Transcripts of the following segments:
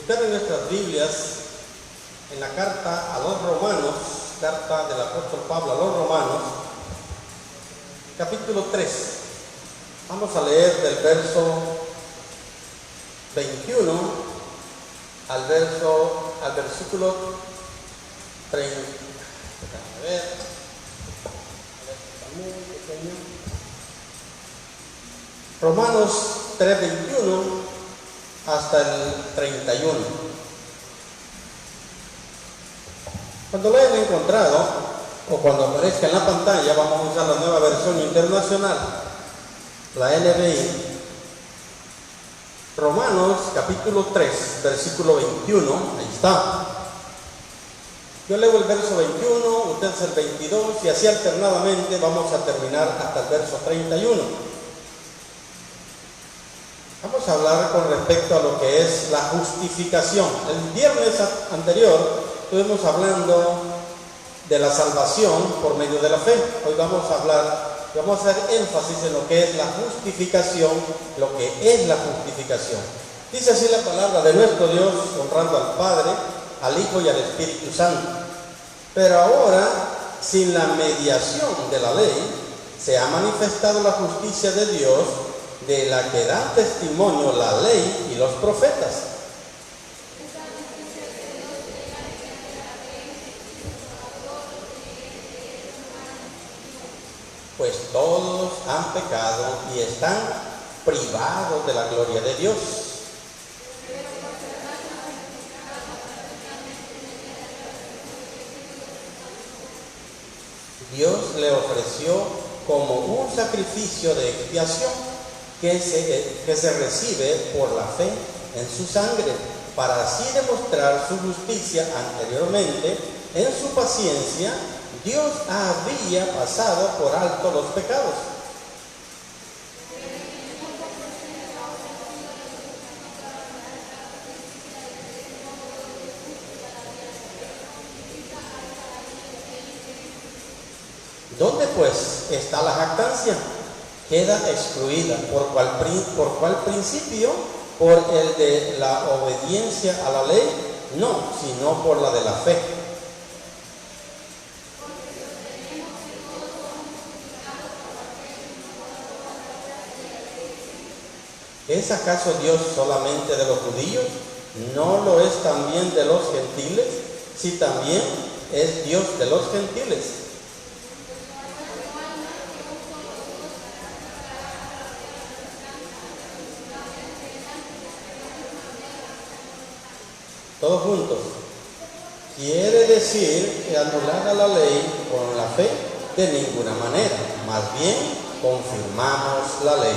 buscar en nuestras Biblias, en la carta a los Romanos, carta del apóstol Pablo a los Romanos, capítulo 3. Vamos a leer del verso 21 al versículo 30. A ver, está muy pequeño. Romanos 3:21 hasta el 31. Cuando lo hayan encontrado, o cuando aparezca en la pantalla, vamos a usar la nueva versión internacional, la NBI. Romanos capítulo 3, versículo 21, ahí está. Yo leo el verso 21, usted es el 22, y así alternadamente vamos a terminar hasta el verso 31. Vamos a hablar con respecto a lo que es la justificación. El viernes anterior estuvimos hablando de la salvación por medio de la fe. Hoy vamos a hacer énfasis en lo que es la justificación, lo que es la justificación. Dice así la palabra de nuestro Dios, honrando al Padre, al Hijo y al Espíritu Santo. Pero ahora, sin la mediación de la ley, se ha manifestado la justicia de Dios, de la que dan testimonio la ley y los profetas. Pues todos han pecado y están privados de la gloria de Dios. Dios le ofreció como un sacrificio de expiación que se recibe por la fe en su sangre, para así demostrar su justicia. Anteriormente, en su paciencia, Dios había pasado por alto los pecados. ¿Dónde pues está la jactancia? Queda excluida. ¿Por cuál principio? ¿Por el de la obediencia a la ley? No, sino por la de la fe. ¿Es acaso Dios solamente de los judíos? ¿No lo es también de los gentiles? Sí, también es Dios de los gentiles. Todos juntos. Quiere decir que anular a la ley con la fe de ninguna manera, más bien confirmamos la ley.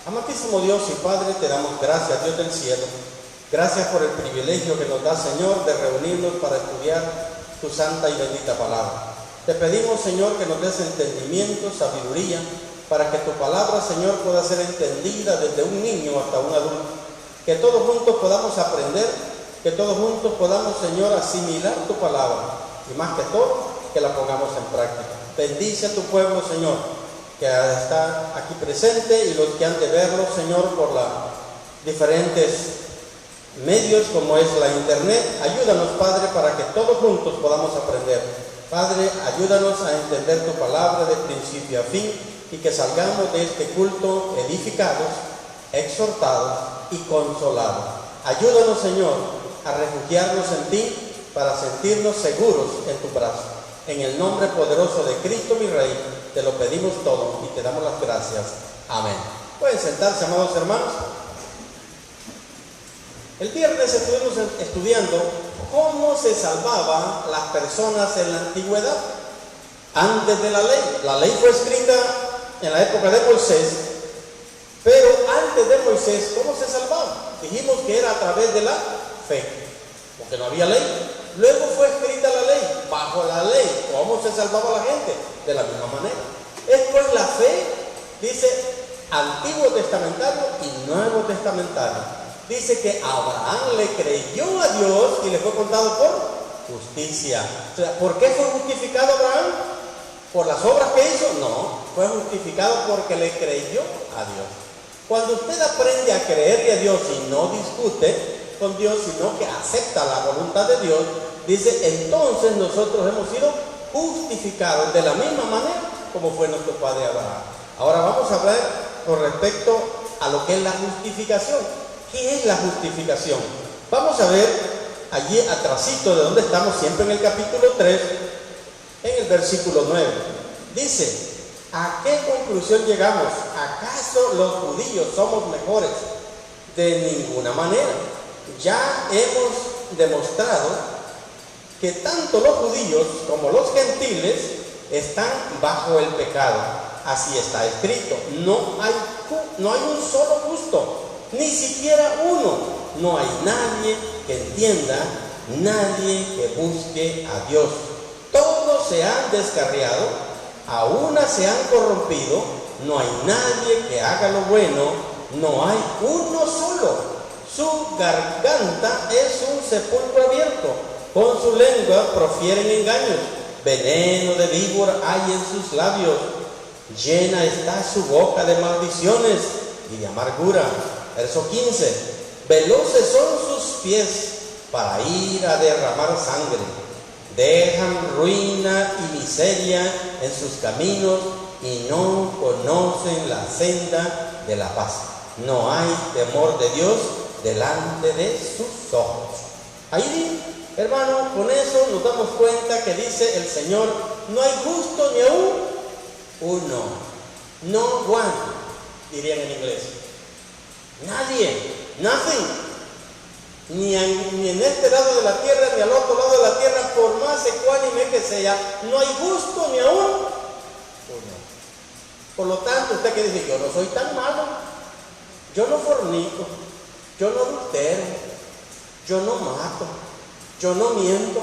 Amantísimo Dios y Padre, te damos gracias, Dios del cielo. Gracias por el privilegio que nos da, Señor, de reunirnos para estudiar tu santa y bendita palabra. Te pedimos, Señor, que nos des entendimiento, sabiduría, para que tu palabra, Señor, pueda ser entendida desde un niño hasta un adulto. Que todos juntos podamos aprender, que todos juntos podamos, Señor, asimilar tu palabra, y más que todo, que la pongamos en práctica. Bendice a tu pueblo, Señor, que está aquí presente, y los que han de verlo, Señor, por los diferentes medios como es la internet. Ayúdanos, Padre, para que todos juntos podamos aprender. Padre, ayúdanos a entender tu palabra de principio a fin, y que salgamos de este culto edificados, exhortados y consolados. Ayúdanos, Señor, a refugiarnos en ti para sentirnos seguros en tu brazo. En el nombre poderoso de Cristo, mi Rey, te lo pedimos todo y te damos las gracias. Amén. Pueden sentarse, amados hermanos. El viernes estuvimos estudiando cómo se salvaban las personas en la antigüedad, antes de la ley. La ley fue escrita en la época de Moisés, pero antes de Moisés, ¿cómo se salvaba? Dijimos que era a través de la fe, porque no había ley. Luego fue escrita la ley, bajo la ley. ¿Cómo se salvaba la gente? De la misma manera. Es pues la fe, dice Antiguo Testamentario y Nuevo Testamentario. Dice que Abraham le creyó a Dios y le fue contado por justicia. O sea, ¿por qué fue justificado Abraham? ¿Por las obras que hizo? No, fue justificado porque le creyó a Dios. Cuando usted aprende a creerle a Dios y no discute, con Dios, sino que acepta la voluntad de Dios, dice, entonces nosotros hemos sido justificados de la misma manera como fue nuestro padre Abraham. Ahora vamos a hablar con respecto a lo que es la justificación. ¿Qué es la justificación? Vamos a ver allí atrasito de donde estamos, siempre en el capítulo 3, en el versículo 9. Dice, ¿a qué conclusión llegamos? ¿Acaso los judíos somos mejores? De ninguna manera. Ya hemos demostrado que tanto los judíos como los gentiles están bajo el pecado. Así está escrito. No hay un solo justo, ni siquiera uno. No hay nadie que entienda, nadie que busque a Dios. Todos se han descarriado, a una se han corrompido. No hay nadie que haga lo bueno, no hay uno solo. Su garganta es un sepulcro abierto, con su lengua profieren engaños. Veneno de víbora hay en sus labios. Llena está su boca de maldiciones y de amargura. Verso 15. Veloces son sus pies para ir a derramar sangre. Dejan ruina y miseria en sus caminos y no conocen la senda de la paz. No hay temor de Dios delante de sus ojos. Ahí, hermano, con eso nos damos cuenta que dice el Señor, no hay justo ni aún uno. No one, dirían en inglés. Nadie, nothing. Ni en este lado de la tierra, ni al otro lado de la tierra, por más ecuánime que sea, no hay justo ni aún uno. Por lo tanto, usted que dice, yo no soy tan malo, yo no fornico, yo no adultero, yo no mato, yo no miento,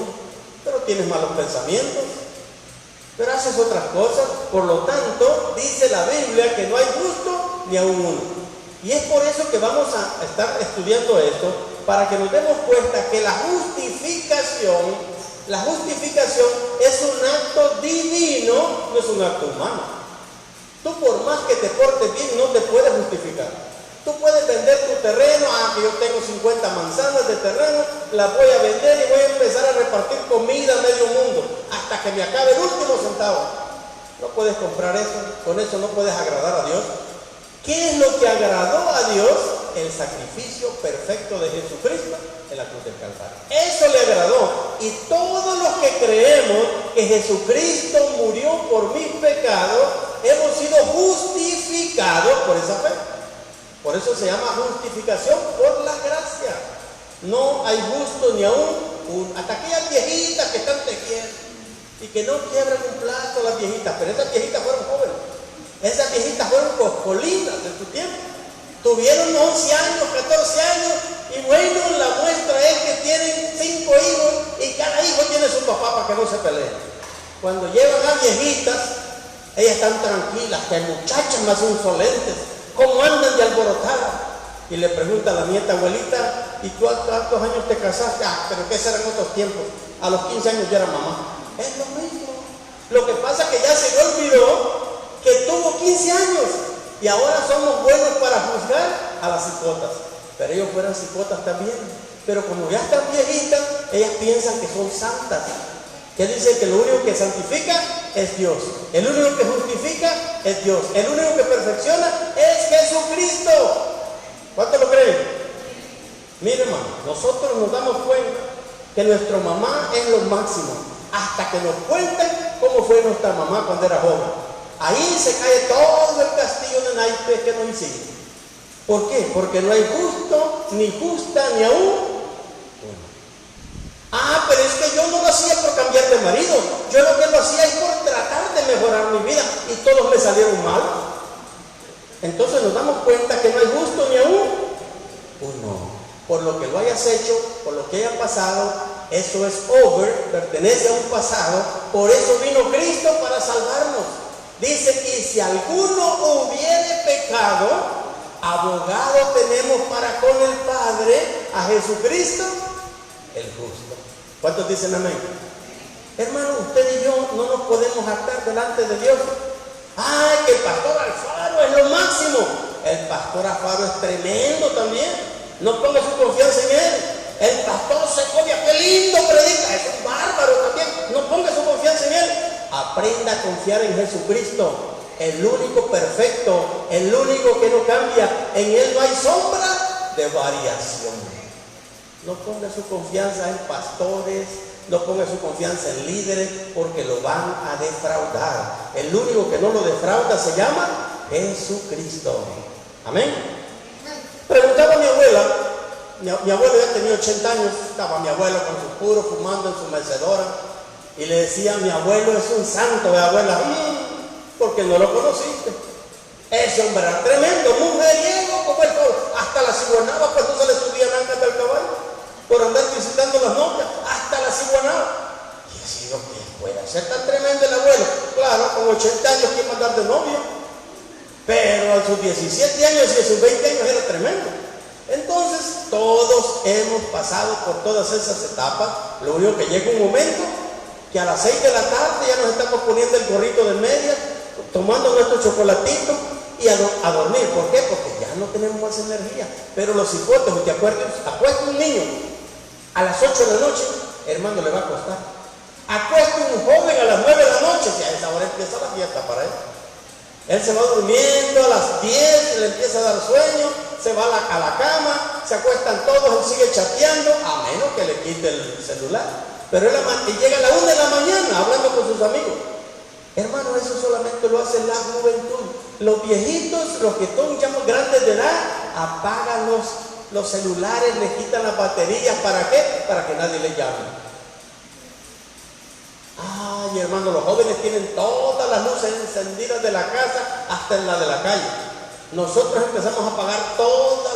pero tienes malos pensamientos, pero haces otras cosas. Por lo tanto, dice la Biblia que no hay justo ni aún uno. Y es por eso que vamos a estar estudiando esto, para que nos demos cuenta que la justificación es un acto divino, no es un acto humano. Tú por más que te portes bien no te puedes justificar. Tú puedes vender tu terreno, que yo tengo 50 manzanas de terreno, las voy a vender y voy a empezar a repartir comida a medio mundo, hasta que me acabe el último centavo. No puedes comprar eso, con eso no puedes agradar a Dios. ¿Qué es lo que agradó a Dios? El sacrificio perfecto de Jesucristo en la cruz del Calvario. Eso le agradó. Y todos los que creemos que Jesucristo murió por mis pecados, hemos sido justificados por esa fe. Por eso se llama justificación por la gracia. No hay justo ni aún hasta aquellas viejitas que están tejiendo y que no quiebran un plato las viejitas, pero esas viejitas fueron jóvenes. Esas viejitas fueron coscolinas de su tiempo. Tuvieron 11 años, 14 años, y bueno, la muestra es que tienen 5 hijos y cada hijo tiene su papá para que no se peleen. Cuando llevan a viejitas, ellas están tranquilas, que muchachas más insolentes, ¿cómo andan de alborotadas? Y le pregunta a la nieta, abuelita, ¿y tú a cuántos años te casaste? Pero ¿qué serán otros tiempos? A los 15 años ya era mamá. Es lo mismo. Lo que pasa es que ya se le olvidó que tuvo 15 años y ahora somos buenos para juzgar a las cipotas, pero ellos fueran cipotas también, pero como ya están viejitas, ellas piensan que son santas, que dicen que lo único que santifica es Dios, el único que justifica es Dios, el único que perfecciona es Jesucristo. ¿Cuánto lo creen? Mire, hermano, nosotros nos damos cuenta que nuestra mamá es lo máximo, hasta que nos cuenten cómo fue nuestra mamá cuando era joven. Ahí se cae todo el castillo de naipes que nos hicimos. ¿Por qué? Porque no hay justo, ni justa, ni aún uno. Pero es que yo no lo hacía por cambiar de marido. Yo lo que lo hacía es por tratar de mejorar mi vida y todos me salieron mal. Entonces nos damos cuenta que no hay justo ni aún uno. Por lo que lo hayas hecho, por lo que haya pasado, eso es over, pertenece a un pasado. Por eso vino Cristo para salvarnos. Dice, y si alguno hubiere pecado, abogado tenemos para con el Padre, a Jesucristo, el justo. ¿Cuántos dicen amén? Hermano, usted y yo no nos podemos jactar delante de Dios. Que el pastor Alfaro es lo máximo. El pastor Alfaro es tremendo también. No ponga su confianza en él. a confiar en Jesucristo, el único perfecto, el único que no cambia. En Él no hay sombra de variación. No ponga su confianza en pastores, no ponga su confianza en líderes, porque lo van a defraudar. El único que no lo defrauda se llama Jesucristo. Amén. Preguntaba a mi abuela, mi abuelo ya tenía 80 años, estaba mi abuelo con su puro fumando en su mecedora, y le decía: mi abuelo es un santo, ¿ve, abuela? Porque no lo conociste. Ese hombre era tremendo, mujeriego como el todo. Hasta la ciguanaba cuando se le subían ancas del caballo, por andar visitando las novias, hasta la ciguanaba. Y así lo que puede ser tan tremendo el abuelo. Claro, con 80 años, ¿quién mandar de novio? Pero a sus 17 años y a sus 20 años era tremendo. Entonces, todos hemos pasado por todas esas etapas. Lo único que llega un momento que a las 6 de la tarde ya nos estamos poniendo el gorrito de media, tomando nuestro chocolatito y a dormir. ¿Por qué? Porque ya no tenemos más energía. Pero los hipotes, ¿te acuerdas? Acuesta un niño a las 8 de la noche, hermano, le va a costar. Acuesta un joven a las 9 de la noche, si a esa hora empieza la fiesta para él. Él se va durmiendo a las 10, le empieza a dar sueño, se va a la cama, se acuestan todos, él sigue chateando, a menos que le quite el celular. Pero él llega a la 1 de la mañana hablando con sus amigos. Hermano, eso solamente lo hace la juventud. Los viejitos, los que son ya grandes de edad, apagan los celulares, le quitan las baterías. ¿Para qué? Para que nadie les llame. Ay, hermano, los jóvenes tienen todas las luces encendidas de la casa, hasta en la de la calle. Nosotros empezamos a apagar todas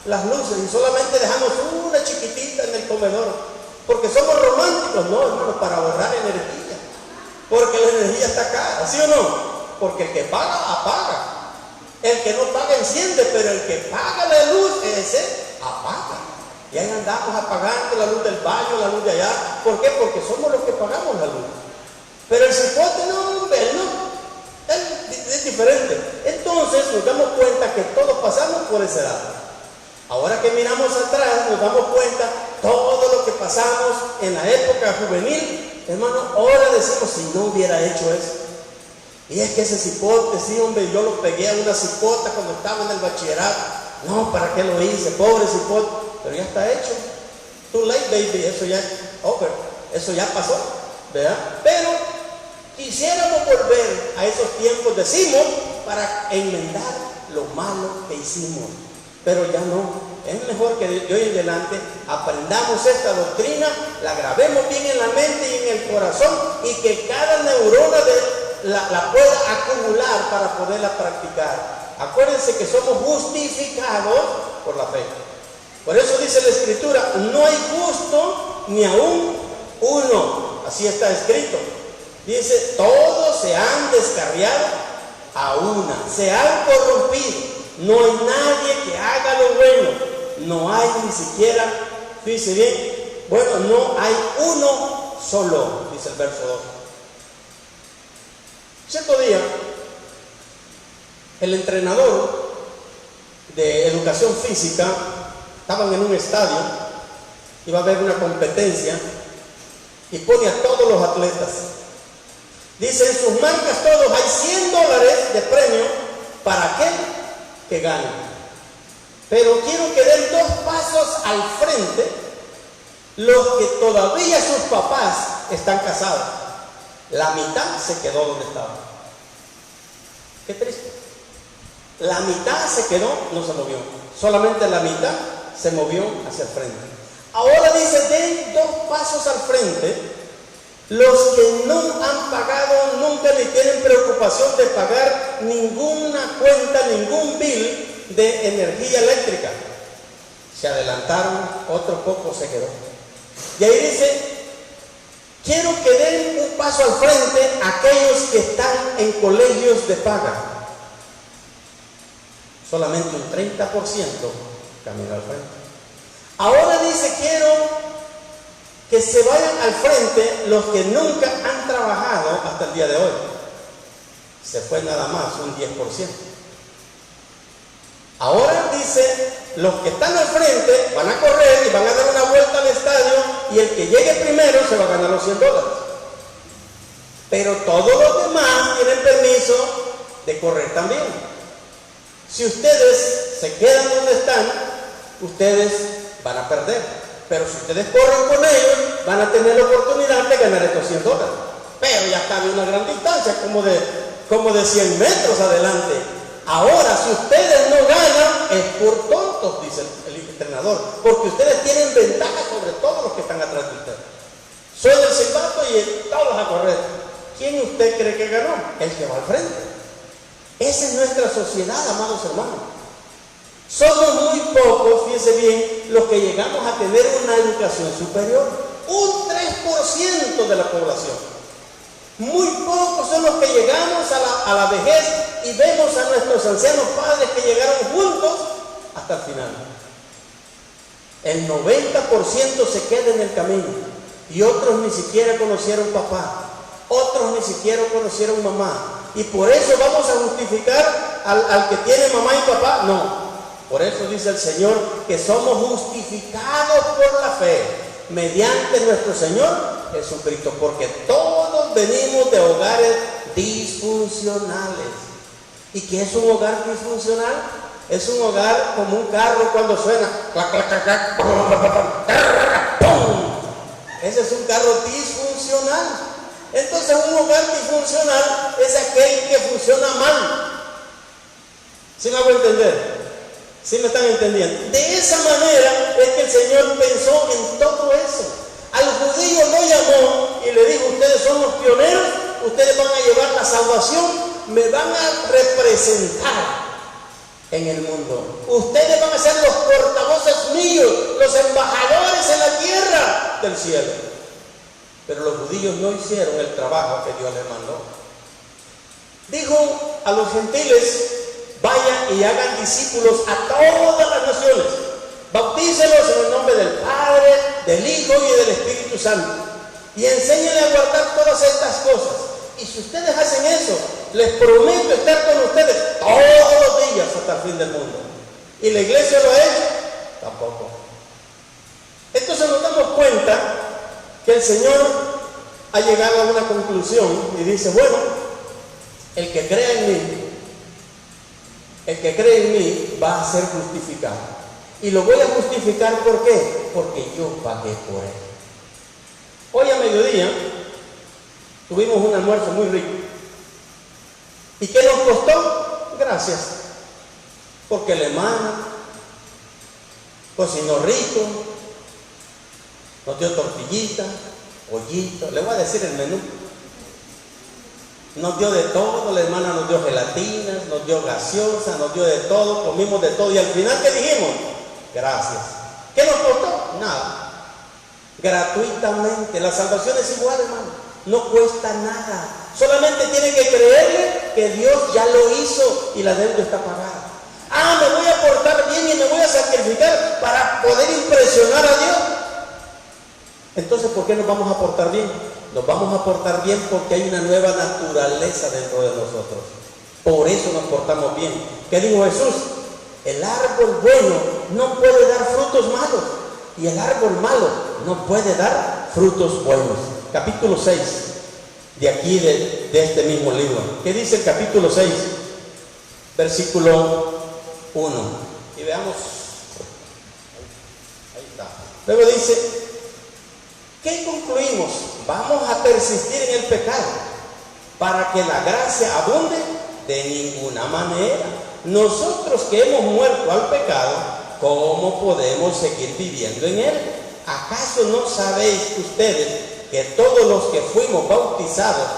las luces y solamente dejamos una chiquitita en el comedor, porque somos románticos. No, hermano, para ahorrar energía, porque la energía está cara, ¿sí o no? Porque el que paga, apaga. El que no paga, enciende, pero el que paga la luz, ese apaga. Y ahí andamos apagando la luz del baño, la luz de allá. ¿Por qué? Porque somos los que pagamos la luz. Pero el cipote no, él no. Él es diferente. Entonces nos damos cuenta que todos pasamos por esa edad. Ahora que miramos atrás, nos damos cuenta todo lo que pasamos en la época juvenil. Hermano, ahora decimos: si no hubiera hecho eso. Y es que ese cipote, sí, hombre, yo lo pegué a una cipota cuando estaba en el bachillerato. No, ¿para qué lo hice? Pobre cipote. Pero ya está hecho. Too late, baby. Eso ya over. Eso ya pasó, ¿verdad? Pero quisiéramos volver a esos tiempos, decimos, para enmendar lo malo que hicimos. Pero ya no. Es mejor que de hoy en adelante aprendamos esta doctrina, la grabemos bien en la mente y en el corazón, y que cada neurona la pueda acumular para poderla practicar. Acuérdense que somos justificados por la fe. Por eso dice la Escritura: no hay justo ni aún uno. Así está escrito. Dice: todos se han descarriado a una, se han corrompido. No hay nadie que haga lo bueno. No hay ni siquiera, fíjese bien, bueno, no hay uno solo, dice el verso 2. Cierto día, el entrenador de educación física, estaban en un estadio, iba a haber una competencia, y pone a todos los atletas. Dice: en sus marcas todos hay $100 de premio para aquel que gane. Pero quiero que den 2 pasos al frente los que todavía sus papás están casados. La mitad se quedó donde estaba. Qué triste. La mitad se quedó, no se movió. Solamente la mitad se movió hacia el frente. Ahora dice: den 2 pasos al frente los que no han pagado nunca ni tienen preocupación de pagar ninguna cuenta, ningún bill de energía eléctrica. Se adelantaron, otro poco se quedó. Y ahí dice: quiero que den un paso al frente aquellos que están en colegios de paga. Solamente un 30% caminó al frente. Ahora dice: quiero que se vayan al frente los que nunca han trabajado hasta el día de hoy. Se fue nada más un 10%. Ahora dice: los que están al frente van a correr y van a dar una vuelta al estadio, y el que llegue primero se va a ganar los $100. pero todos los demás tienen permiso de correr también. Si ustedes se quedan donde están, ustedes van a perder. Pero si ustedes corren con ellos, van a tener la oportunidad de ganar estos $100. Pero ya cabe una gran distancia, como de 100 metros adelante. Ahora, si ustedes no ganan, es por tontos, dice el entrenador, porque ustedes tienen ventaja sobre todos los que están atrás de ustedes. Suena el silbato y todos a correr. ¿Quién usted cree que ganó? El que va al frente. Esa es nuestra sociedad, amados hermanos. Somos muy pocos, fíjense bien, los que llegamos a tener una educación superior. Un 3% de la población. Muy pocos son los que llegamos a la vejez y vemos a nuestros ancianos padres que llegaron juntos hasta el final. El 90% se queda en el camino y otros ni siquiera conocieron papá, otros ni siquiera conocieron mamá. Y por eso vamos a justificar al que tiene mamá y papá. No, por eso dice el Señor que somos justificados por la fe mediante nuestro Señor Jesucristo, porque todos venimos de hogares disfuncionales. ¿Y qué es un hogar disfuncional? Es un hogar como un carro cuando suena. Ese es un carro disfuncional. Entonces un hogar disfuncional es aquel que funciona mal. ¿Sí me hago entender? ¿Sí me están entendiendo? De esa manera es que el Señor pensó en todo eso. Al judío lo llamó y le dijo: ustedes son los pioneros, ustedes van a llevar la salvación, me van a representar en el mundo. Ustedes van a ser los portavoces míos, los embajadores en la tierra del cielo. Pero los judíos no hicieron el trabajo que Dios les mandó. Dijo a los gentiles: vayan y hagan discípulos a todas las naciones. Bautícelos en el nombre del Padre, del Hijo y del Espíritu Santo. Y enséñenle a guardar todas estas cosas. Y si ustedes hacen eso, les prometo estar con ustedes todos los días hasta el fin del mundo. ¿Y la iglesia lo ha hecho? Tampoco. Entonces nos damos cuenta que el Señor ha llegado a una conclusión y dice: bueno, el que crea en mí va a ser justificado. Y lo voy a justificar, ¿por qué? Porque yo pagué por él. Hoy a mediodía tuvimos un almuerzo muy rico. ¿Y qué nos costó? Gracias. Porque la hermana cocinó rico, nos dio tortillita, pollito, le voy a decir el menú. Nos dio de todo, la hermana nos dio gelatinas, nos dio gaseosa, nos dio de todo, comimos de todo. Y al final, ¿qué dijimos? Gracias. ¿Qué nos costó? Nada. Gratuitamente. La salvación es igual, hermano. No cuesta nada. Solamente tiene que creerle que Dios ya lo hizo y la deuda está pagada. Ah, me voy a portar bien y me voy a sacrificar para poder impresionar a Dios. Entonces, ¿por qué nos vamos a portar bien? Nos vamos a portar bien porque hay una nueva naturaleza dentro de nosotros. Por eso nos portamos bien. ¿Qué dijo Jesús? El árbol bueno no puede dar frutos malos y el árbol malo no puede dar frutos buenos. Capítulo 6 de aquí de este mismo libro. ¿Qué dice el capítulo 6? Versículo 1. Y veamos. Ahí está. Luego dice: ¿qué concluimos? Vamos a persistir en el pecado para que la gracia abunde. De ninguna manera. Nosotros que hemos muerto al pecado, ¿cómo podemos seguir viviendo en él? ¿Acaso no sabéis ustedes que todos los que fuimos bautizados,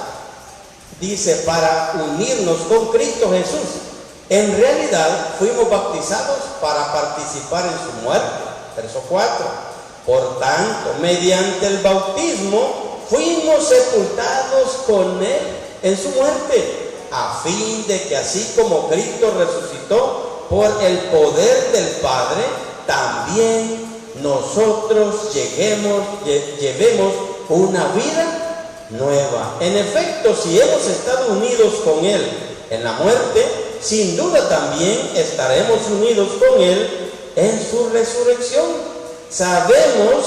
dice, para unirnos con Cristo Jesús, en realidad fuimos bautizados para participar en su muerte? Verso 4. Por tanto, mediante el bautismo fuimos sepultados con él en su muerte, a fin de que así como Cristo resucitó por el poder del Padre, también nosotros llevemos una vida nueva. En efecto, si hemos estado unidos con él en la muerte, sin duda también estaremos unidos con él en su resurrección. Sabemos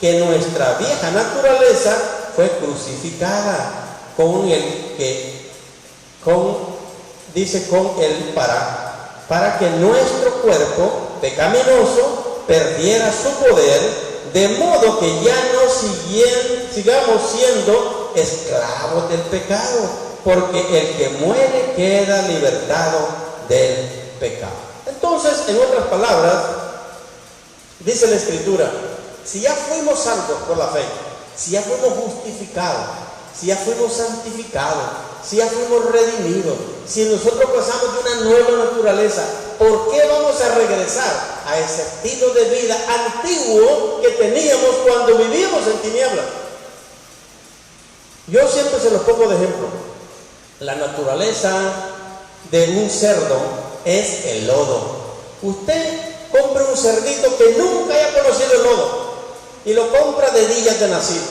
que nuestra vieja naturaleza fue crucificada con el que, dice con él para que nuestro cuerpo pecaminoso perdiera su poder, de modo que ya no sigamos siendo esclavos del pecado, porque el que muere queda libertado del pecado. Entonces, en otras palabras, dice la Escritura, si ya fuimos salvos por la fe, si ya fuimos justificados, si ya fuimos santificados, si ya fuimos redimidos, si nosotros pasamos de una nueva naturaleza, ¿por qué vamos a regresar a ese estilo de vida antiguo que teníamos cuando vivíamos en tinieblas? Yo siempre se los pongo de ejemplo. La naturaleza de un cerdo es el lodo. Usted compra un cerdito que nunca haya conocido el lodo y lo compra de días de nacido.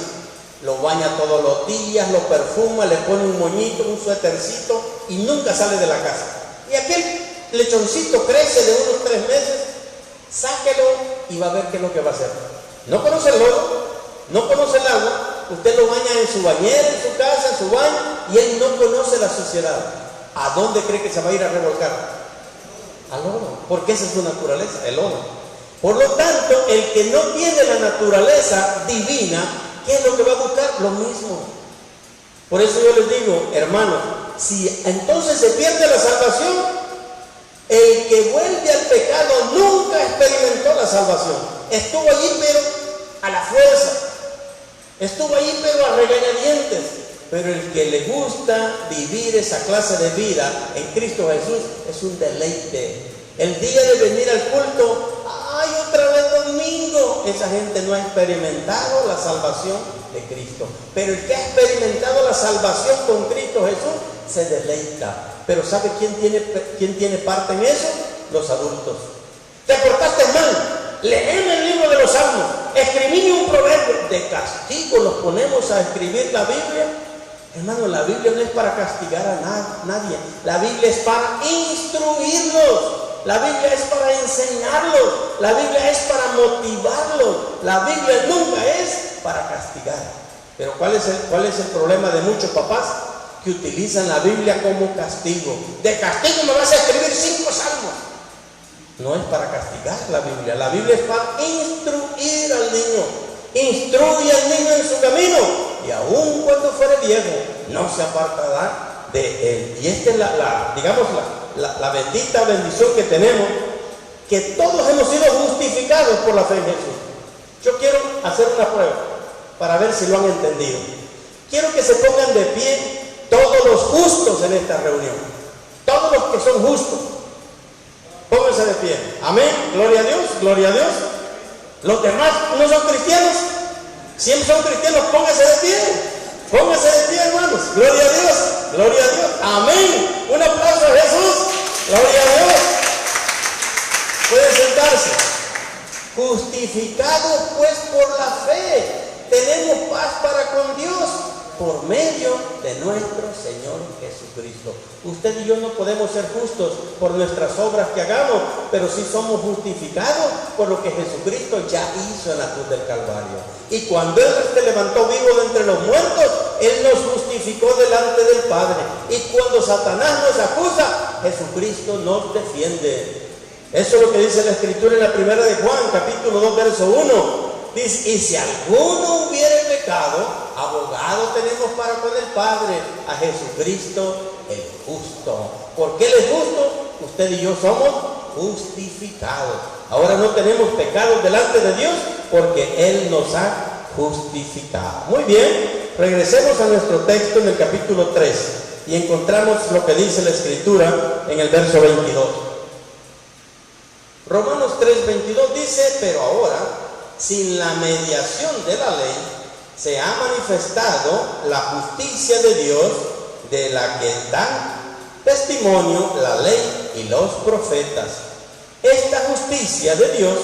Lo baña todos los días, lo perfuma, le pone un moñito, un suétercito y nunca sale de la casa. Y aquel lechoncito crece de unos 3 meses, sáquelo y va a ver qué es lo que va a hacer. No conoce el lodo, no conoce el agua, usted lo baña en su bañera, en su casa, en su baño, y él no conoce la sociedad. ¿A dónde cree que se va a ir a revolcar? Al lodo, porque esa es su naturaleza, el lodo. Por lo tanto, el que no tiene la naturaleza divina, ¿qué es lo que va a buscar? Lo mismo. Por eso yo les digo, hermanos, si entonces se pierde la salvación, el que vuelve al pecado nunca experimentó la salvación. Estuvo allí pero a la fuerza, estuvo allí pero a regañadientes. Pero el que le gusta vivir esa clase de vida en Cristo Jesús es un deleite. El día de venir al culto, ¡ay, otra vez domingo! Esa gente no ha experimentado la salvación de Cristo. Pero el que ha experimentado la salvación con Cristo Jesús se deleita. Pero ¿sabe quién tiene parte en eso? Los adultos. ¿Te portaste mal? Léeme el libro de los Salmos. Escribí un proverbio. De castigo los ponemos a escribir la Biblia. Hermano, la Biblia no es para castigar a nadie. La Biblia es para instruirlos. La Biblia es para enseñarlos. La Biblia es para motivarlos. La Biblia nunca es para castigar. Pero ¿cuál es el problema de muchos papás? Que utilizan la Biblia como castigo. De castigo me vas a escribir 5 salmos. No es para castigar la Biblia. La Biblia es para instruir al niño. Instruye al niño en su camino, y aun cuando fuere viejo, no se apartará de él. Y esta es la bendita bendición que tenemos, que todos hemos sido justificados por la fe en Jesús. Yo quiero hacer una prueba para ver si lo han entendido. Quiero que se pongan de pie todos los justos en esta reunión. Todos los que son justos. Pónganse de pie. Amén. Gloria a Dios. Gloria a Dios. Los demás no son cristianos. Siempre son cristianos. Pónganse de pie. Pónganse de pie, hermanos. Gloria a Dios. Gloria a Dios. Amén. Un aplauso a Jesús. Gloria a Dios. Pueden sentarse. Justificados pues por la fe, tenemos paz para con Dios por medio de nuestro Señor Jesucristo. Usted y yo no podemos ser justos por nuestras obras que hagamos, pero sí somos justificados por lo que Jesucristo ya hizo en la cruz del Calvario. Y cuando Él se levantó vivo de entre los muertos, Él nos justificó delante del Padre. Y cuando Satanás nos acusa, Jesucristo nos defiende. Eso es lo que dice la Escritura en la primera de Juan, capítulo 2, verso 1. Dice, y si alguno hubiere pecado, abogado tenemos para con el Padre, a Jesucristo el justo. ¿Por qué Él es justo? Usted y yo somos justificados. Ahora no tenemos pecados delante de Dios porque Él nos ha justificado. Muy bien, regresemos a nuestro texto en el capítulo 3 y encontramos lo que dice la Escritura en el verso 22. Romanos 3:22 dice, pero ahora, sin la mediación de la ley, se ha manifestado la justicia de Dios, de la que dan testimonio la ley y los profetas. Esta justicia de Dios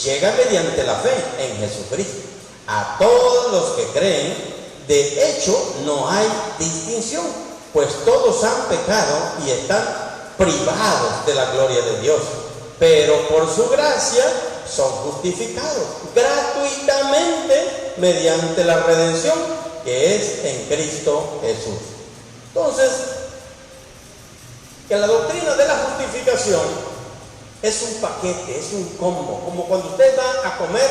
llega mediante la fe en Jesucristo a todos los que creen. De hecho, no hay distinción, pues todos han pecado y están privados de la gloria de Dios. Pero por su gracia son justificados gratuitamente mediante la redención que es en Cristo Jesús. Entonces, que la doctrina de la justificación es un paquete, es un combo, como cuando usted va a comer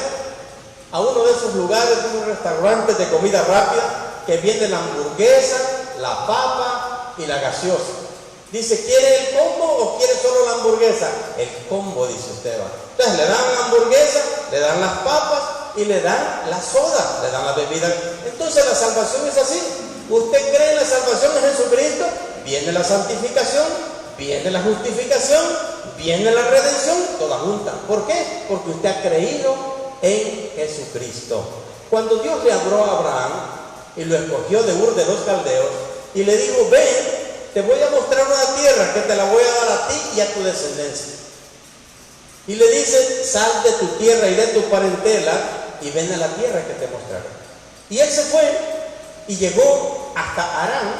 a uno de esos lugares, unos restaurantes de comida rápida, que viene la hamburguesa, la papa y la gaseosa. Dice, ¿quiere el combo o quiere solo la hamburguesa? El combo, dice usted. Entonces le dan la hamburguesa, le dan las papas y le dan la soda, le dan la bebida. Entonces la salvación es así. Usted cree en la salvación en Jesucristo, viene la santificación, viene la justificación, viene la redención, todas juntas. ¿Por qué? Porque usted ha creído en Jesucristo. Cuando Dios le habló a Abraham y lo escogió de Ur de los Caldeos y le dijo, ven, te voy a mostrar una tierra que te la voy a dar a ti y a tu descendencia. Y le dice, sal de tu tierra y de tu parentela y ven a la tierra que te mostraré. Y él se fue y llegó hasta Harán,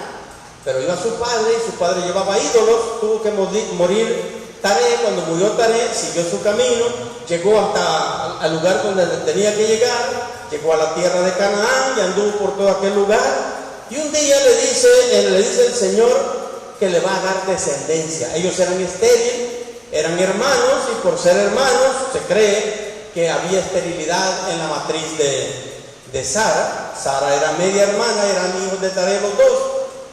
pero iba su padre y su padre llevaba ídolos, tuvo que morir Taré. Cuando murió Taré, siguió su camino, llegó hasta al lugar donde tenía que llegar, llegó a la tierra de Canaán y anduvo por todo aquel lugar. Y un día le dice el Señor que le va a dar descendencia. Ellos eran estériles, eran hermanos, y por ser hermanos se cree que había esterilidad en la matriz de Sara. Sara era media hermana, eran hijos de Taré los dos,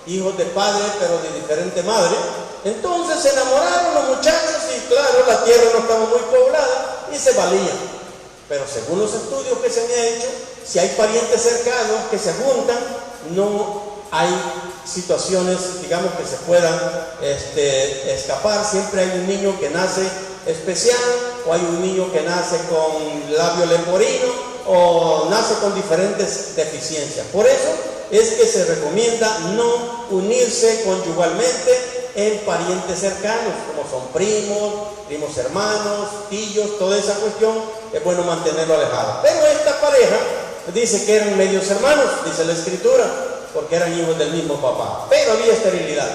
hijos de padre pero de diferente madre. Entonces se enamoraron los muchachos y claro, la tierra no estaba muy poblada y se valían. Pero según los estudios que se han hecho, si hay parientes cercanos que se juntan, no hay situaciones, digamos, que se puedan escapar. Siempre hay un niño que nace especial, o hay un niño que nace con labio leporino, o nace con diferentes deficiencias. Por eso es que se recomienda no unirse conyugalmente en parientes cercanos, como son primos hermanos, tíos, toda esa cuestión es bueno mantenerlo alejado. Pero esta pareja dice que eran medios hermanos, dice la Escritura, porque eran hijos del mismo papá, pero había esterilidad.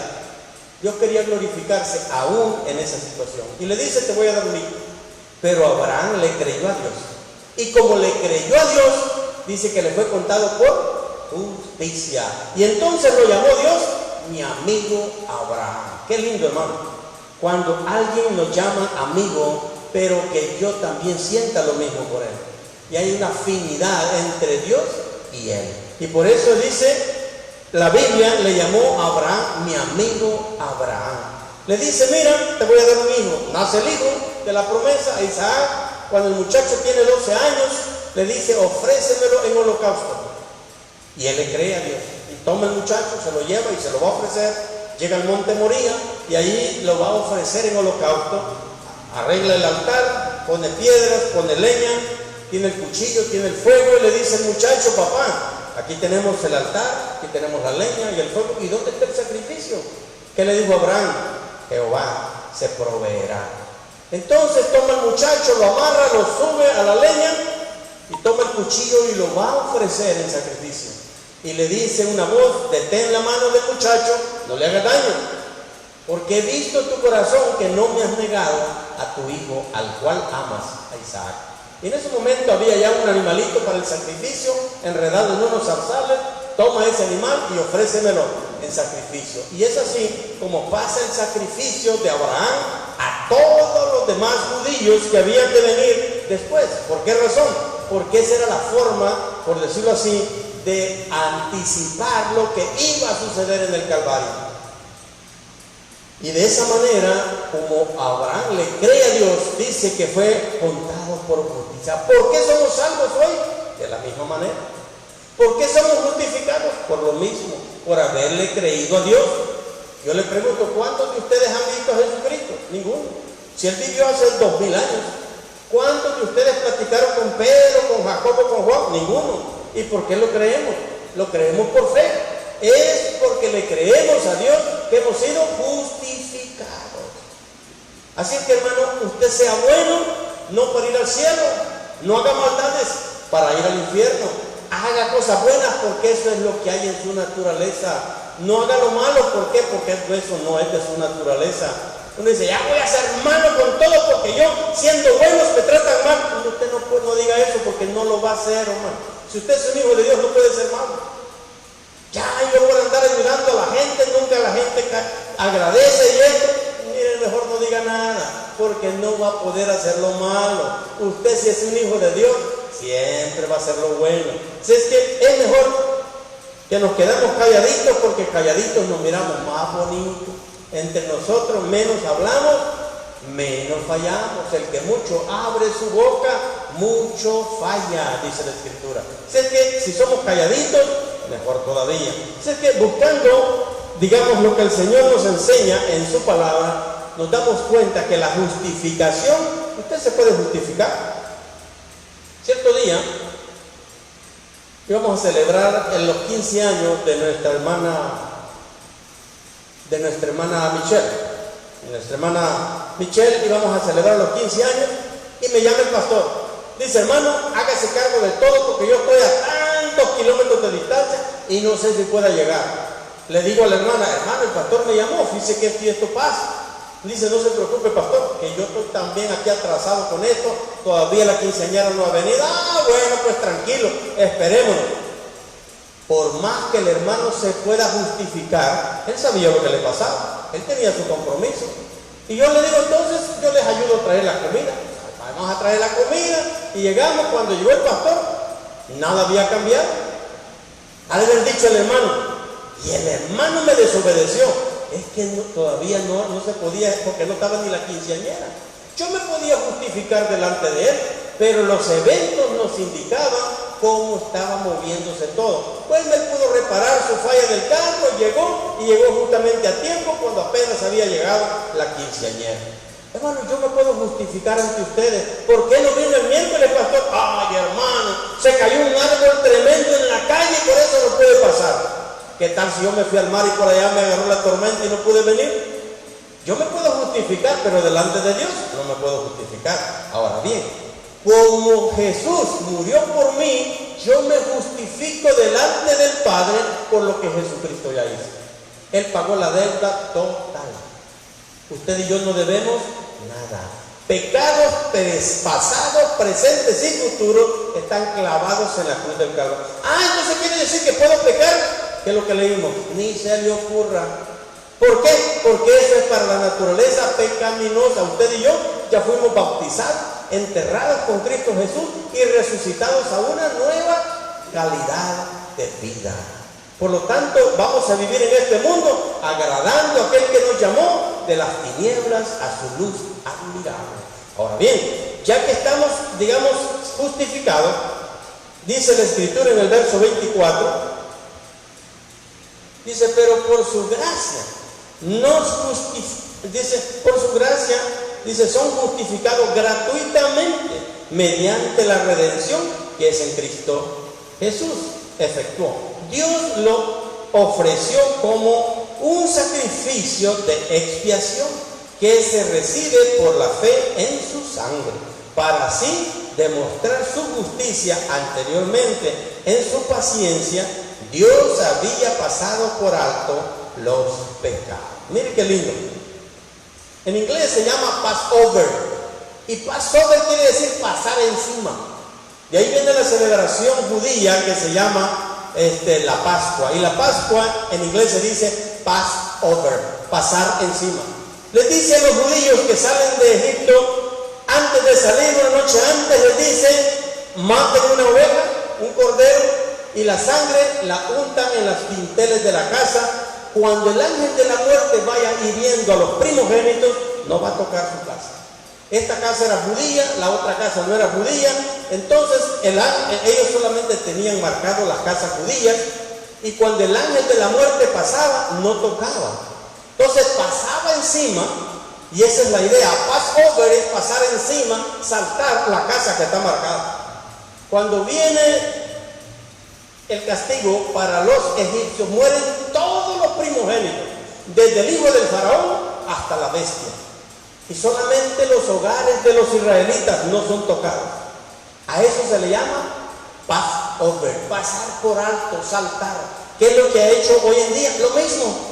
Dios quería glorificarse aún en esa situación y le dice, te voy a dar un hijo. Pero Abraham le creyó a Dios, y como le creyó a Dios, dice que le fue contado por justicia, y entonces lo llamó Dios mi amigo Abraham. Qué lindo, hermano, cuando alguien nos llama amigo, pero que yo también sienta lo mismo por él, y hay una afinidad entre Dios y él. Y por eso dice, la Biblia le llamó a Abraham mi amigo Abraham. Le dice, mira, te voy a dar un hijo. Nace el hijo de la promesa, Isaac. Cuando el muchacho tiene 12 años, le dice, ofrécemelo en holocausto. Y él le cree a Dios. Y toma el muchacho, se lo lleva y se lo va a ofrecer. Llega al monte Moría y ahí lo va a ofrecer en holocausto. Arregla el altar, pone piedras, pone leña, tiene el cuchillo, tiene el fuego, y le dice el muchacho, papá, aquí tenemos el altar, aquí tenemos la leña y el fuego, ¿y dónde está el sacrificio? ¿Qué le dijo Abraham? Jehová se proveerá. Entonces toma el muchacho, lo amarra, lo sube a la leña y toma el cuchillo y lo va a ofrecer en sacrificio. Y le dice una voz, detén la mano del muchacho, no le hagas daño, porque he visto tu corazón que no me has negado a tu hijo, al cual amas, a Isaac. Y en ese momento había ya un animalito para el sacrificio, enredado en unos zarzales. Toma ese animal y ofrécemelo en sacrificio. Y es así como pasa el sacrificio de Abraham a todos los demás judíos que habían de venir después. ¿Por qué razón? Porque esa era la forma, por decirlo así, de anticipar lo que iba a suceder en el Calvario. Y de esa manera, como Abraham le cree a Dios, dice que fue contado por justicia. ¿Por qué somos salvos hoy? De la misma manera. ¿Por qué somos justificados? Por lo mismo, por haberle creído a Dios. Yo le pregunto, ¿cuántos de ustedes han visto a Jesucristo? Ninguno. Si Él vivió hace 2000 años. ¿Cuántos de ustedes platicaron con Pedro, con Jacobo, con Juan? Ninguno. ¿Y por qué lo creemos? Lo creemos por fe. Es porque le creemos a Dios que hemos sido justificados. Así es que, hermano, usted sea bueno, no para ir al cielo, no haga maldades para ir al infierno, haga cosas buenas porque eso es lo que hay en su naturaleza. No haga lo malo, ¿por qué? Porque eso no es de su naturaleza. Uno dice, ya voy a ser malo con todo porque yo, siendo buenos, me tratan mal. Usted no diga eso porque no lo va a hacer, hermano. Si usted es un hijo de Dios, no puede ser malo. Ya yo por andar ayudando a la gente, nunca la gente agradece y esto. Mire, mejor no diga nada, porque no va a poder hacer lo malo. Usted, si es un hijo de Dios, siempre va a hacer lo bueno. Si es que es mejor que nos quedamos calladitos, porque calladitos nos miramos más bonitos. Entre nosotros menos hablamos, menos fallamos. El que mucho abre su boca, mucho falla, dice la Escritura. Si es que si somos calladitos, mejor todavía. Si es que buscando, digamos, lo que el Señor nos enseña en su palabra, nos damos cuenta que la justificación, usted se puede justificar. Cierto día íbamos a celebrar en los 15 años de nuestra hermana Michelle. Nuestra hermana Michelle, íbamos a celebrar los 15 años y me llama el pastor. Dice: hermano, hágase cargo de todo porque yo estoy a tantos kilómetros de distancia y no sé si pueda llegar. Le digo a la hermana: hermano, el pastor me llamó, fíjese que esto pasa. Dice: no se preocupe, pastor, que yo estoy también aquí atrasado con esto, todavía la quinceañera no ha venido. Ah, bueno, pues tranquilo, esperémonos. Por más que el hermano se pueda justificar, él sabía lo que le pasaba, él tenía su compromiso. Y yo le digo: entonces yo les ayudo a traer la comida. Vamos a traer la comida. Y llegamos, cuando llegó el pastor, nada había cambiado. Al haber dicho el hermano, y el hermano me desobedeció. Es que todavía no se podía, porque no estaba ni la quinceañera. Yo me podía justificar delante de él, pero los eventos nos indicaban cómo estaba moviéndose todo. Pues él pudo reparar su falla del carro, y llegó justamente a tiempo cuando apenas había llegado la quinceañera. Hermano, yo me puedo justificar ante ustedes. ¿Por qué no vino el miércoles, pastor? Ay, hermano, se cayó un árbol tremendo en la calle y por eso no puede pasar. ¿Qué tal si yo me fui al mar y por allá me agarró la tormenta y no pude venir? Yo me puedo justificar, pero delante de Dios no me puedo justificar. Ahora bien, como Jesús murió por mí, yo me justifico delante del Padre por lo que Jesucristo ya hizo. Él pagó la deuda total. Usted y yo no debemos nada. Pecados pasados, presentes y futuros están clavados en la cruz del Calvario. Entonces quiere decir que puedo pecar. ¿Qué es lo que leímos? Ni se le ocurra. ¿Por qué? Porque eso es para la naturaleza pecaminosa. Usted y yo ya fuimos bautizados, enterrados con Cristo Jesús y resucitados a una nueva calidad de vida. Por lo tanto, vamos a vivir en este mundo agradando a aquel que nos llamó de las tinieblas a su luz admirable. Ahora bien, ya que estamos, digamos, justificados, dice la Escritura en el verso 24, dice: pero por su gracia son justificados gratuitamente mediante la redención que es en Cristo Jesús. Efectuó. Dios lo ofreció como un sacrificio de expiación que se recibe por la fe en su sangre, para así demostrar su justicia. Anteriormente, en su paciencia, Dios había pasado por alto los pecados. Mire qué lindo. En inglés se llama Passover. Y Passover quiere decir pasar encima. De ahí viene la celebración judía que se llama la Pascua. Y la Pascua en inglés se dice Passover, pasar encima. Les dice a los judíos que salen de Egipto, antes de salir, una noche antes, les dice: maten una oveja, un cordero, y la sangre la untan en las dinteles de la casa. Cuando el ángel de la muerte vaya hiriendo a los primogénitos, no va a tocar su casa. Esta casa era judía, la otra casa no era judía. Entonces ellos solamente tenían marcado las casas judías, y cuando el ángel de la muerte pasaba, no tocaba. Entonces pasaba encima, y esa es la idea. Passover es pasar encima, saltar la casa que está marcada. Cuando viene el castigo para los egipcios, mueren todos los primogénitos, desde el hijo del faraón hasta la bestia. Y solamente los hogares de los israelitas no son tocados. A eso se le llama Passover, pasar por alto, saltar. ¿Qué es lo que ha hecho hoy en día? Lo mismo.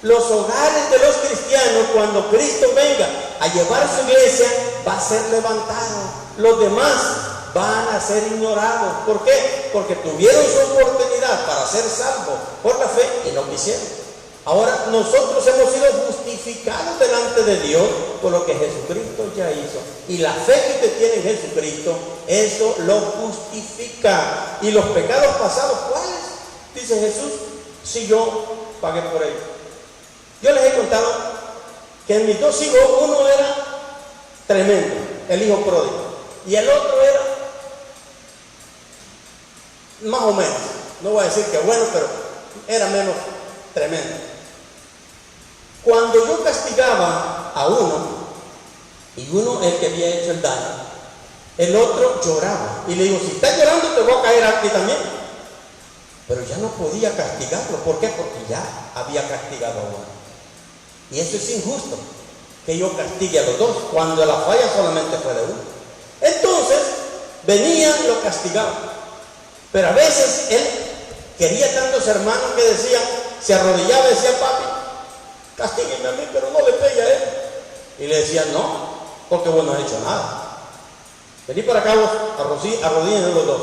Los hogares de los cristianos, cuando Cristo venga a llevar su iglesia, va a ser levantado. Los demás van a ser ignorados. ¿Por qué? Porque tuvieron su oportunidad para ser salvos por la fe y no quisieron. Ahora nosotros hemos sido justificados delante de Dios por lo que Jesucristo ya hizo. Y la fe que usted tiene en Jesucristo, eso lo justifica. Y los pecados pasados, ¿cuáles? Dice Jesús, si yo pagué por ellos. Yo les he contado que en mis 2 hijos, uno era tremendo, el hijo pródigo, y el otro era más o menos, no voy a decir que bueno, pero era menos tremendo. Cuando yo castigaba a uno, y uno el que había hecho el daño, el otro lloraba, y le digo, si estás llorando te voy a caer aquí también. Pero ya no podía castigarlo. ¿Por qué? Porque ya había castigado a uno. Y eso es injusto, que yo castigue a los dos, cuando la falla solamente fue de uno. Entonces, venía y lo castigaba. Pero a veces él quería tantos hermanos que decían, se arrodillaba y decía, papi, castígueme a mí, pero no le pegue a él. Y le decía, no, porque vos no has hecho nada. Vení para acá vos, arrodíllense los dos.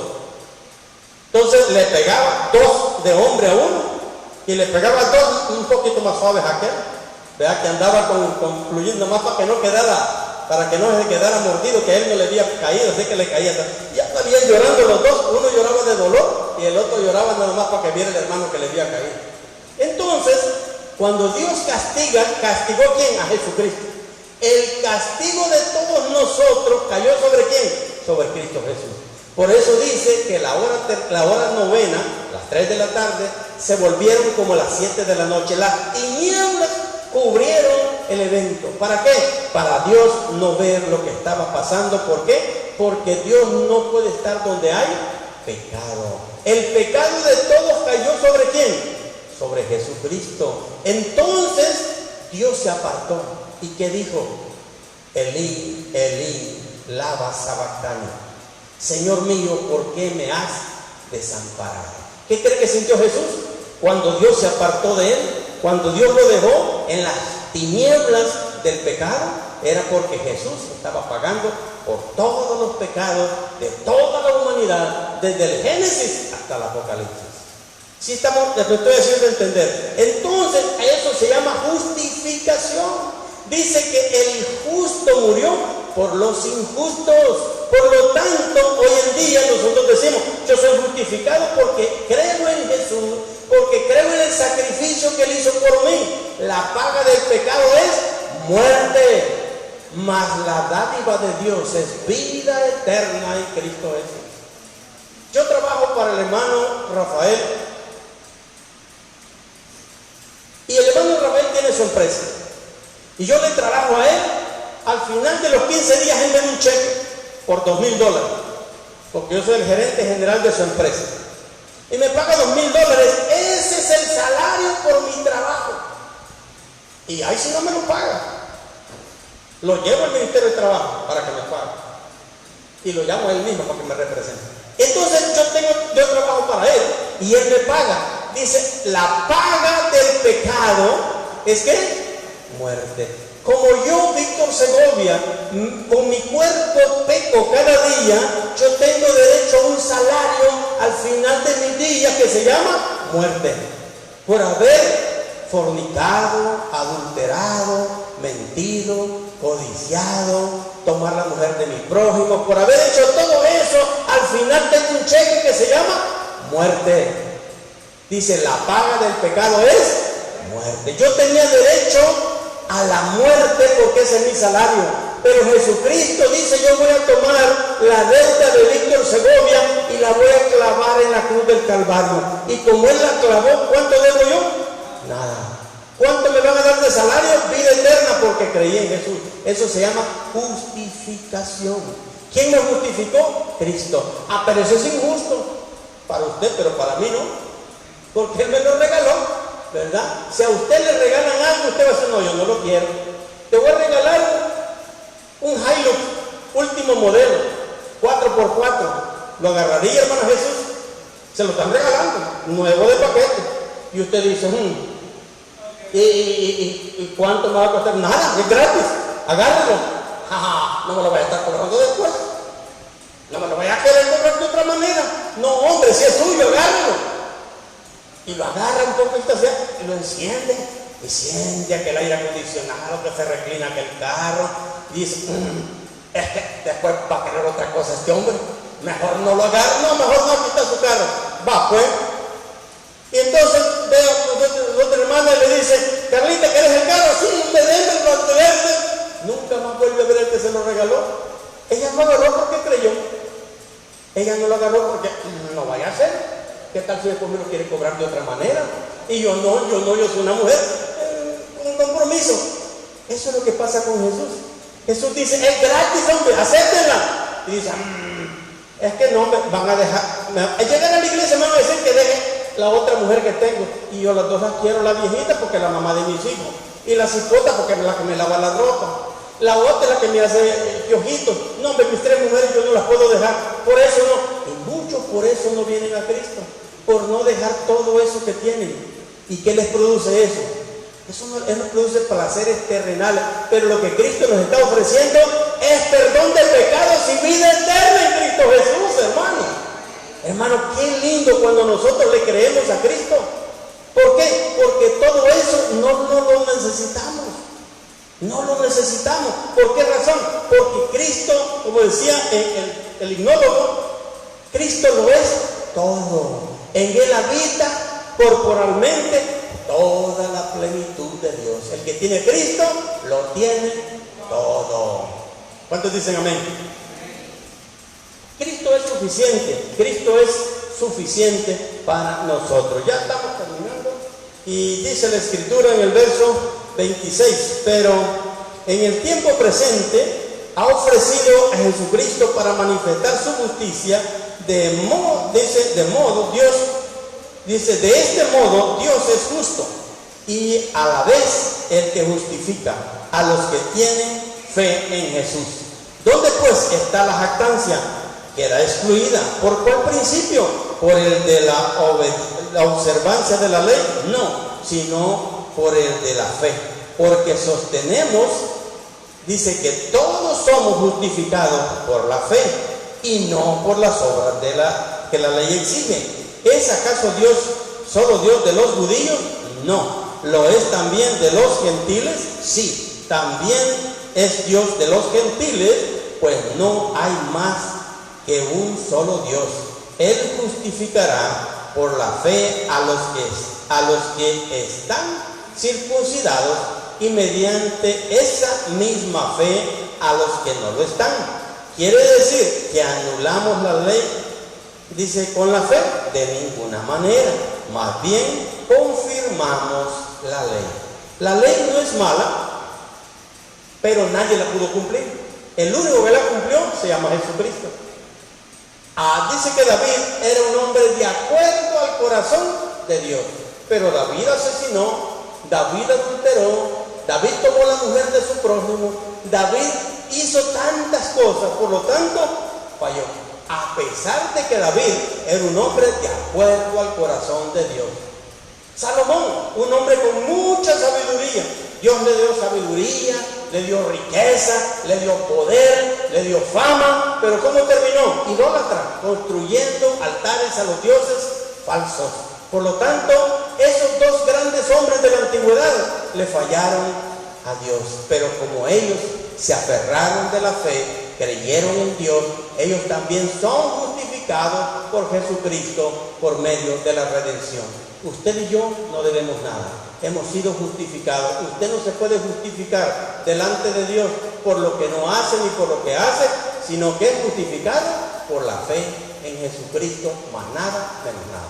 Entonces le pegaba 2 de hombre a uno, y le pegaba 2 un poquito más suaves a aquel. Vea que andaba concluyendo más para que no se quedara mordido, que a él no le había caído, así que le caía. Ya estaban llorando los dos, uno lloraba de dolor y el otro lloraba nada más para que viera el hermano que le había caído. Entonces, cuando Dios castiga, ¿castigó quién? A Jesucristo. El castigo de todos nosotros cayó ¿sobre quién? Sobre Cristo Jesús. Por eso dice que la hora novena, las 3 de la tarde, se volvieron como las 7 de la noche. Las tinieblas cubrieron el evento. ¿Para qué? Para Dios no ver lo que estaba pasando. ¿Por qué? Porque Dios no puede estar donde hay pecado. El pecado de todos cayó ¿sobre quién? Sobre Jesucristo. Entonces Dios se apartó. ¿Y qué dijo? Elí, Elí, lama sabactani. Señor mío, ¿por qué me has desamparado? ¿Qué cree que sintió Jesús cuando Dios se apartó de él? Cuando Dios lo dejó en las tinieblas del pecado, era porque Jesús estaba pagando por todos los pecados de toda la humanidad, desde el Génesis hasta el Apocalipsis. Si estamos, les estoy haciendo entender. Entonces, eso se llama justificación. Dice que el justo murió por los injustos. Por lo tanto, hoy en día nosotros decimos, yo soy justificado porque creo en Jesús, porque creo en el sacrificio que él hizo por mí. La paga del pecado es muerte, mas la dádiva de Dios es vida eterna en Cristo Jesús. Yo trabajo para el hermano Rafael, y el hermano Rafael tiene su empresa, y yo le trabajo a él. Al final de los 15 días él me da un cheque por $2,000, porque yo soy el gerente general de su empresa, y me paga $2,000. Ese es el salario por mi trabajo. Y ahí si no me lo paga, lo llevo al Ministerio de Trabajo para que me pague, y lo llamo a él mismo para que me represente. Entonces yo trabajo para él y él me paga. Dice, la paga del pecado es ¿qué? Muerte. Como yo, Víctor Segovia, con mi cuerpo peco cada día, yo tengo derecho a un salario al final de mis días que se llama muerte. Por haber fornicado, adulterado, mentido, codiciado, tomar la mujer de mi prójimo, por haber hecho todo eso, al final tengo un cheque que se llama muerte. Dice, la paga del pecado es muerte. Yo tenía derecho a la muerte porque ese es mi salario, pero Jesucristo dice, yo voy a tomar la deuda de Víctor Segovia y la voy a clavar en la cruz del Calvario, y como él la clavó, ¿cuánto debo yo? Nada. ¿Cuánto me van a dar de salario? Vida eterna, porque creí en Jesús. Eso se llama justificación. ¿Quién me justificó? Cristo. Ah, pero eso es injusto para usted, pero para mí no, porque él me lo regaló, ¿verdad? Si a usted le regalan algo, usted va a decir, no, yo no lo quiero. Te voy a regalar un Hilux último modelo, 4x4. ¿Lo agarraría, hermano Jesús? Se lo están regalando, nuevo de paquete. Y usted dice, ¿y cuánto me va a costar? Nada, es gratis, agárrelo. No me lo voy a estar cobrando después. No me lo vaya a querer cobrar de otra manera. No, hombre, si es suyo, agárralo. Y lo agarra un poco y lo enciende. Y siente aquel aire acondicionado que se reclina aquel carro. Y dice, es que después va a querer otra cosa este hombre. Mejor no lo agarra, no, mejor no quita su carro. Va, pues. Y entonces veo otra hermana y le dice, Carlita, ¿quieres el carro? Sí, le den el verde. Nunca más vuelve a ver el que se lo regaló. Ella lo agarró porque creyó. Ella no lo agarró porque no vaya a ser. ¿Qué tal si después me lo quiere cobrar de otra manera? Y yo soy una mujer con un compromiso. Eso es lo que pasa con Jesús. Jesús dice, es gratis, hombre, acéptenla. Y dice, es que no me van a dejar. Llegan a la iglesia me van a decir que deje la otra mujer que tengo. Y yo las dos las quiero, la viejita porque es la mamá de mis hijos. Y la cipota porque es la que me lava la ropa. La otra es la que me hace piojitos. No, hombre, mis 3 mujeres yo no las puedo dejar. Por eso no. Y muchos por eso no vienen a Cristo. Por no dejar todo eso que tienen. ¿Y qué les produce eso? Eso no produce placeres terrenales. Pero lo que Cristo nos está ofreciendo es perdón de pecados y vida eterna en Cristo Jesús, hermano. Hermano, qué lindo cuando nosotros le creemos a Cristo. ¿Por qué? Porque todo eso no lo necesitamos. No lo necesitamos. ¿Por qué razón? Porque Cristo, como decía el himnólogo, Cristo lo es todo. En Él habita corporalmente toda la plenitud de Dios. El que tiene Cristo lo tiene todo. ¿Cuántos dicen amén? Cristo es suficiente. Cristo es suficiente para nosotros. Ya estamos terminando. Y dice la Escritura en el verso 26, pero en el tiempo presente ha ofrecido a Jesucristo para manifestar su justicia, de este modo Dios es justo y a la vez el que justifica a los que tienen fe en Jesús. ¿Dónde pues está la jactancia? Queda excluida. ¿Por cuál principio? ¿Por el de la observancia de la ley? No, sino por el de la fe. Porque sostenemos, dice que todos somos justificados por la fe y no por las obras que la ley exige. ¿Es acaso Dios solo Dios de los judíos? No. ¿Lo es también de los gentiles? Sí. También es Dios de los gentiles, pues no hay más que un solo Dios. Él justificará por la fe a los que están circuncidados y mediante esa misma fe a los que no lo están. Quiere decir que anulamos la ley, dice, con la fe, de ninguna manera. Más bien confirmamos la ley. La ley no es mala, pero nadie la pudo cumplir. El único que la cumplió se llama Jesucristo. Dice que David era un hombre de acuerdo al corazón de Dios, pero David asesinó, David adulteró, David tomó la mujer de su prójimo, David hizo tantas cosas, por lo tanto falló. A pesar de que David era un hombre de acuerdo al corazón de Dios. Salomón, un hombre con mucha sabiduría. Dios le dio sabiduría, le dio riqueza, le dio poder, le dio fama, pero ¿cómo terminó? Idólatra, construyendo altares a los dioses falsos. Por lo tanto, esos dos grandes hombres de la antigüedad le fallaron a Dios, pero como ellos se aferraron de la fe, creyeron en Dios, ellos también son justificados por Jesucristo por medio de la redención. Usted y yo no debemos nada, hemos sido justificados. Usted no se puede justificar delante de Dios por lo que no hace ni por lo que hace, sino que es justificado por la fe en Jesucristo, más nada menos nada.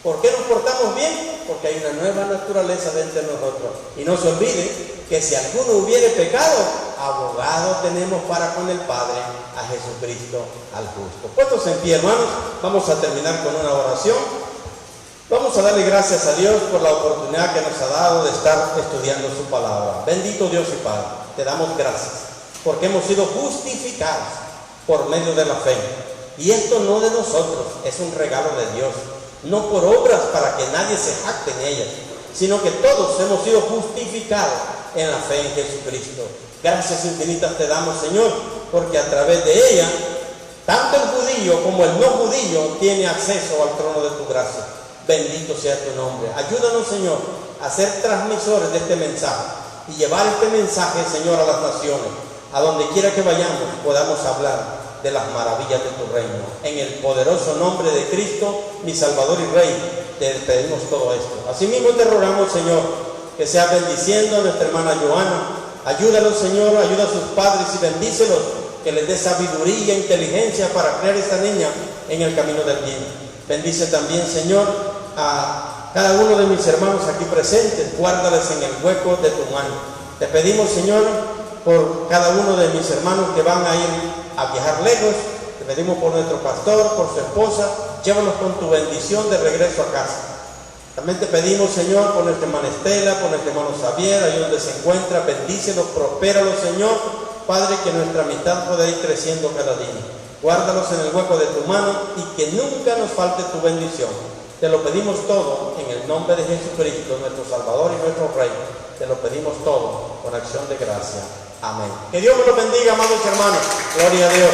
¿Por qué nos portamos bien? Porque hay una nueva naturaleza dentro de nosotros. Y no se olvide que si alguno hubiere pecado, abogado tenemos para con el Padre, a Jesucristo, al justo. Puestos en pie, hermanos, vamos a terminar con una oración. Vamos a darle gracias a Dios por la oportunidad que nos ha dado de estar estudiando su palabra. Bendito Dios y Padre, te damos gracias porque hemos sido justificados por medio de la fe. Y esto no de nosotros, es un regalo de Dios. No por obras para que nadie se jacte en ellas, sino que todos hemos sido justificados en la fe en Jesucristo. Gracias infinitas te damos, Señor, porque a través de ella Tanto el judío como el no judío tiene acceso al trono de tu gracia. Bendito sea tu nombre. Ayúdanos, Señor, a ser transmisores de este mensaje y llevar este mensaje, Señor, a las naciones. A donde quiera que vayamos podamos hablar de las maravillas de tu reino. En el poderoso nombre de Cristo, mi Salvador y Rey, te pedimos todo esto. Asimismo te rogamos, Señor, que seas bendiciendo a nuestra hermana Joana. Ayúdalos, Señor, ayuda a sus padres y bendícelos, que les dé sabiduría e inteligencia para crear esta niña en el camino del bien. Bendice también, Señor, a cada uno de mis hermanos aquí presentes. Guárdales en el hueco de tu mano. Te pedimos, Señor, por cada uno de mis hermanos que van a ir a viajar lejos. Te pedimos por nuestro pastor, por su esposa. Llévalos con tu bendición de regreso a casa. También te pedimos, Señor, por nuestra hermana Estela, por nuestro hermano Xavier, ahí donde se encuentra. Bendícelos, prospéralos, Señor. Padre, que nuestra amistad pueda ir creciendo cada día. Guárdalos en el hueco de tu mano y que nunca nos falte tu bendición. Te lo pedimos todo en el nombre de Jesucristo, nuestro Salvador y nuestro Rey. Te lo pedimos todo con acción de gracia. Amén. Que Dios me lo bendiga, amados hermanos. Gloria a Dios.